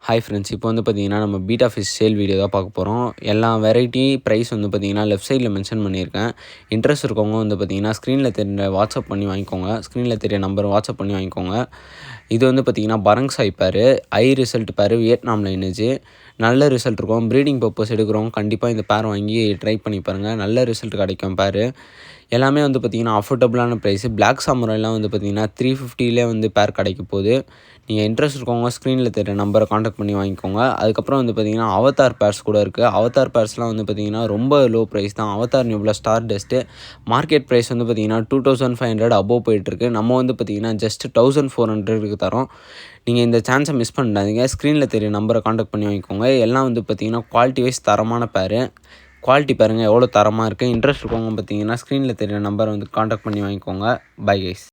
Hi friends, இப்போ வந்து பார்த்தீங்கன்னா நம்ம பீட்டா ஃபிஷ் சேல் வீடியோ தான் பார்க்க போகிறோம். எல்லா வெரைட்டி ப்ரைஸ் வந்து பார்த்தீங்கன்னா லெஃப்ட் சைடில் மென்ஷன் பண்ணியிருக்கேன். இன்ட்ரெஸ்ட் இருக்கவங்க வந்து பார்த்தீங்கன்னா ஸ்க்ரீனில் தெரிய வாட்ஸ்அப் பண்ணி வாங்கிக்கோங்க. ஸ்க்ரீனில் தெரிய நம்பர் வாட்ஸ்அப் பண்ணி வாங்கிக்கோங்க. இது வந்து பார்த்தீங்கன்னா பரங்சாய் பேர், ரிசல்ட் பேர், வியட்நாம் லைனேஜ். நல்ல ரிசல்ட் இருக்கும். ப்ரீடிங் பர்பஸ் எடுக்கிறவங்க கண்டிப்பாக இந்த பேர் வாங்கி ட்ரை பண்ணி பாருங்கள். நல்ல ரிசல்ட் கிடைக்கும் பேர். எல்லாமே வந்து பார்த்திங்கன்னா அஃபோர்டபுளான ப்ரைஸு. பிளாக் சாமுராய்லாம் வந்து பார்த்திங்கன்னா 350லே வந்து பேர் கிடைக்க போகுது. நீங்கள் இன்ட்ரெஸ்ட் இருக்கவங்க ஸ்க்ரீனில் தெரிய நம்பரை காண்டாக்ட் பண்ணி வாங்கிக்கோங்க. அதுக்கப்புறம் வந்து பார்த்திங்கன்னா அவதார் பேர்ஸ் கூட இருக்குது. அவதார் பேர்ஸ்லாம் வந்து பார்த்திங்கன்னா ரொம்ப லோ ப்ரைஸ் தான். அவதார் நியூப்ல ஸ்டார் டஸ்ட்டு மார்க்கெட் ப்ரைஸ் வந்து பார்த்திங்கன்னா 2500 அபோவ் போயிட்டுருக்கு. நம்ம வந்து பார்த்திங்கன்னா ஜஸ்ட் 1400க்கு தரோம். நீங்கள் இந்த சான்ஸை மிஸ் பண்ணாதீங்க. ஸ்க்ரீனில் தெரிய நம்பரை காண்டாக்ட் பண்ணி வாங்கிக்கோங்க. எல்லாம் வந்து பார்த்திங்கன்னா குவாலிட்டி வைஸ் தரமான பேர். குவாலிட்டி பாருங்கள் எவ்வளோ தரமாக இருக்குது. இன்ட்ரெஸ்ட் இருக்கவங்க பார்த்தீங்கன்னா ஸ்க்ரீனில் தெரியுற நம்பரை வந்து காண்டாக்ட் பண்ணி வாங்கிக்கோங்க. Bye guys.